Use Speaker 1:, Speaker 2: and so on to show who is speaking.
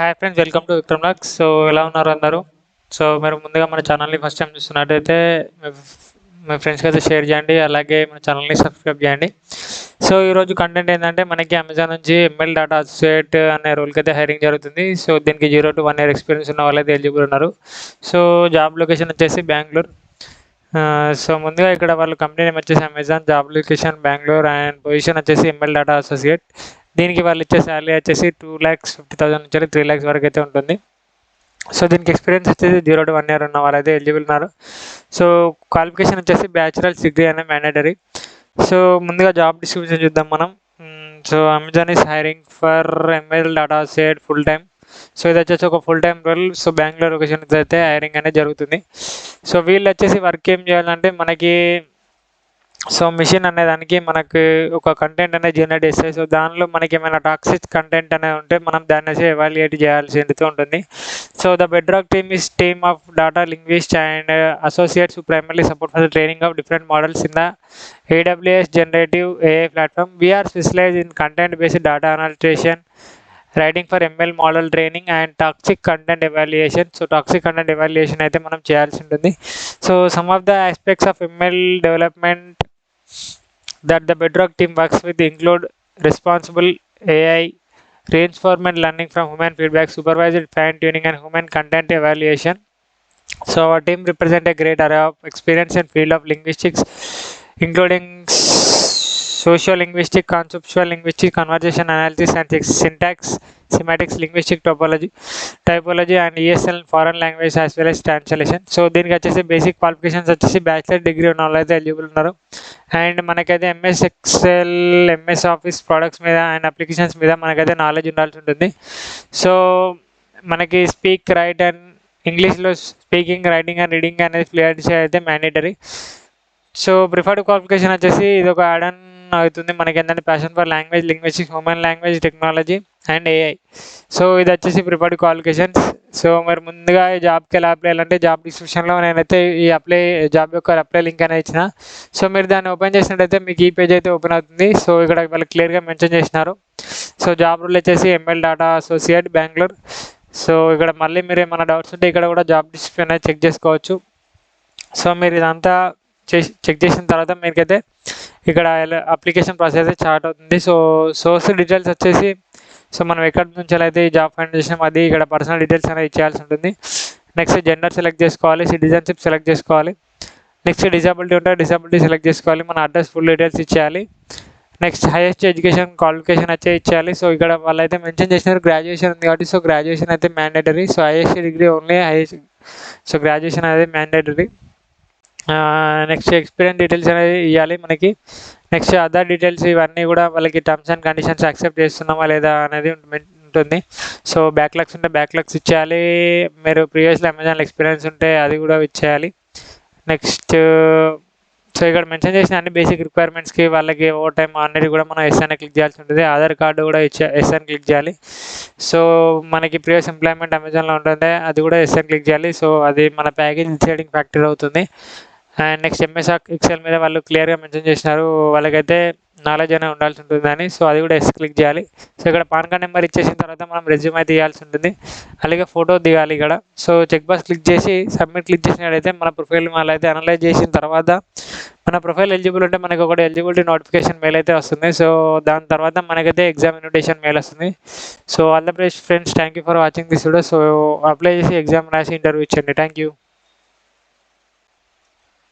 Speaker 1: Hi friends, welcome to Vikram lakhs. So ఎలా ఉన్నారు అందరూ? సో మీరు ముందుగా మన ఛానల్ని ఫస్ట్ టైం చూస్తున్నట్టయితే మీ ఫ్రెండ్స్కి అయితే షేర్ చేయండి, అలాగే మన ఛానల్ని సబ్స్క్రైబ్ చేయండి. సో ఈరోజు కంటెంట్ ఏంటంటే మనకి అమెజాన్ నుంచి ఎంఎల్ డాటా అసోసియేట్ అనే రోల్కి అయితే హైరింగ్ జరుగుతుంది. సో దీనికి 0 to 1 year ఎక్స్పీరియన్స్ ఉన్న వాళ్ళైతే ఎలిజిబుల్ ఉన్నారు. సో జాబ్ లొకేషన్ వచ్చేసి బెంగళూరు. సో ముందుగా ఇక్కడ వాళ్ళు కంపెనీ నేమ్ వచ్చేసి Amazon, job location Bengaluru and position వచ్చేసి ఎంఎల్ డాటా అసోసియేట్. దీనికి వాళ్ళు ఇచ్చే శాలరీ వచ్చేసి 2,50,000 నుంచి 3 lakhs వరకు అయితే ఉంటుంది. సో దీనికి ఎక్స్పీరియన్స్ వచ్చేసి 0 to 1 year ఉన్న వాళ్ళైతే ఎలిజిబుల్ ఉన్నారు. సో క్వాలిఫికేషన్ వచ్చేసి బ్యాచులర్స్ డిగ్రీ అనే మ్యాండేటరీ. సో ముందుగా జాబ్ డిస్క్రిప్షన్ చూద్దాం మనం. So Amazon is hiring for ML data associate full time. So ఇది వచ్చేసి ఒక full time role. So Bengaluru location అయితే హైరింగ్ అనేది జరుగుతుంది. సో వీళ్ళు వచ్చేసి వర్క్ ఏం చేయాలంటే మనకి మిషన్ అనే దానికి మనకు ఒక కంటెంట్ అనేది జనరేట్ చేస్తాయి. సో దానిలో మనకి ఏమైనా టాక్సిక్ కంటెంట్ అనేది ఉంటే మనం దాన్ని ఎవాల్యుయేట్ చేయాల్సి ఉంటుంది. So the Bedrock team of data linguist and associates who primarily support for the training of different models in the AWS generative AI platform. We are specialized in content based data annotation, writing for ML model training and toxic content evaluation. So toxic content evaluation అయితే మనం చేయాల్సి ఉంటుంది. So some of the aspects of ML development that the Bedrock team works with include responsible AI, reinforcement learning from human feedback, supervised fine tuning and human content evaluation. So our team represents a great array of experience in field of linguistics, including socio-linguistic, conceptual linguistic, conversation analysis and syntax, semantics, linguistic typology and ESL foreign language as well as translation. So దీనికి వచ్చేసి basic qualifications వచ్చేసి bachelor degree ఉన్న వాళ్ళు అయితే eligible ఉన్నారు. And మనకైతే MS Excel, MS office products మీద and applications మీద మనకైతే నాలెడ్జ్ ఉండాల్సి ఉంటుంది. సో మనకి స్పీక్, రైట్ అండ్ ఇంగ్లీష్లో స్పీకింగ్, రైటింగ్ అండ్ రీడింగ్ అనేది ఫ్లూయెన్సీ అయితే మ్యాండేటరీ. సో ప్రిఫర్డ్ క్వాలిఫికేషన్ వచ్చేసి ఇది ఒక యాడ్ ఆన్ అవుతుంది మనకి ఏంటంటే passion for language, linguistics, human language technology and AI. So ఇది వచ్చేసి ప్రిఫర్డ్ క్వాలిఫికేషన్స్. సో మరి ముందుగా ఈ జాబ్కి ఎలా అప్లై చేయాలంటే జాబ్ డిస్క్రిప్షన్లో నేనైతే ఈ జాబ్ యొక్క అప్లై లింక్ అనేది ఇచ్చిన. సో మీరు దాన్ని ఓపెన్ చేసినట్టయితే మీకు ఈ పేజ్ అయితే ఓపెన్ అవుతుంది. సో ఇక్కడ వాళ్ళు క్లియర్గా మెన్షన్ చేసినారు. సో జాబ్ రోల్ వచ్చేసి ML data associate Bengaluru. So ఇక్కడ మళ్ళీ మీరు ఏమైనా డౌట్స్ ఉంటే ఇక్కడ కూడా జాబ్ డిస్క్రిప్షన్ అనేది చెక్ చేసుకోవచ్చు. సో మీరు ఇదంతా చెక్ చేసిన తర్వాత మీకైతే ఇక్కడ అప్లికేషన్ ప్రాసెస్ అయితే స్టార్ట్ అవుతుంది. సో సోర్స్ డీటెయిల్స్ వచ్చేసి మనం ఎక్కడి నుంచి అయితే ఈ జాబ్ ఫైండ్ చేసినాం అది ఇక్కడ పర్సనల్ డీటెయిల్స్ అనేది ఇచ్చేయాల్సి ఉంటుంది. నెక్స్ట్ జెండర్ సెలెక్ట్ చేసుకోవాలి, సిటిజన్షిప్ సెలెక్ట్ చేసుకోవాలి. నెక్స్ట్ డిజబిలిటీ ఉంటే డిజబిలిటీ సెలెక్ట్ చేసుకోవాలి, మన అడ్రస్ ఫుల్ డీటెయిల్స్ ఇచ్చేయాలి. నెక్స్ట్ హైయెస్ట్ ఎడ్యుకేషన్ క్వాలిఫికేషన్ వచ్చే ఇచ్చేయాలి. సో ఇక్కడ వాళ్ళైతే మెన్షన్ చేసినారు గ్రాడ్యుయేషన్ ఉంది కాబట్టి సో గ్రాడ్యుయేషన్ అయితే mandatory. So highest degree only so graduation అనేది మ్యాండేటరీ. నెక్స్ట్ ఎక్స్పీరియన్స్ డీటెయిల్స్ అనేది ఇవ్వాలి మనకి. నెక్స్ట్ అదర్ డీటెయిల్స్ ఇవన్నీ కూడా వాళ్ళకి టర్మ్స్ అండ్ కండిషన్స్ యాక్సెప్ట్ చేస్తున్నామా లేదా అనేది ఉంటుంది. సో బ్యాక్లాగ్స్ ఉంటే బ్యాక్లాగ్స్ ఇచ్చేయాలి. మీరు ప్రీవియస్లో అమెజాన్ ఎక్స్పీరియన్స్ ఉంటే అది కూడా ఇచ్చేయాలి. నెక్స్ట్ సో ఇక్కడ మెన్షన్ చేసిన అన్ని బేసిక్ రిక్వైర్మెంట్స్కి వాళ్ళకి ఓవర్ టైం అన్నిటి కూడా మనం ఎస్ అని క్లిక్ చేయాల్సి ఉంటుంది. ఆధార్ కార్డు కూడా ఎస్ అని క్లిక్ చేయాలి. సో మనకి ప్రీవియస్ ఎంప్లాయ్మెంట్ అమెజాన్లో ఉంటుంది అది కూడా ఎస్ అని క్లిక్ చేయాలి. సో అది మన ప్యాకేజ్ డిసైడింగ్ ఫ్యాక్టర్ అవుతుంది. అండ్ నెక్స్ట్ ఎంఎస్ ఎక్సెల్ మీద వాళ్ళు క్లియర్గా మెన్షన్ చేసినారు వాళ్ళకైతే నాలెడ్జ్ అనేది ఉండాల్సి ఉంటుందని. సో అది కూడా ఎస్ క్లిక్ చేయాలి. సో ఇక్కడ పాన్ కార్డ్ నెంబర్ ఇచ్చేసిన తర్వాత మనం రెజ్యూమ్ అయితే ఇవ్వాల్సి ఉంటుంది, అలాగే ఫోటో దిగాలి ఇక్కడ. సో చెక్ బాక్స్ క్లిక్ చేసి సబ్మిట్ క్లిక్ చేసినట్టయితే మన ప్రొఫైల్ వాళ్ళు అయితే అనలైజ్ చేసిన తర్వాత మన ప్రొఫైల్ ఎలిజిబుల్ ఉంటే మనకి ఒకటి ఎలిజిబిలిటీ నోటిఫికేషన్ మెయిల్ అయితే వస్తుంది. సో దాని తర్వాత మనకైతే ఎగ్జామ్ ఇన్విటేషన్ మెయిల్ వస్తుంది. So all the best friends, thank you for watching this video. So apply చేసి ఎగ్జామ్ రాసి ఇంటర్వ్యూ ఇచ్చండి. Thank you.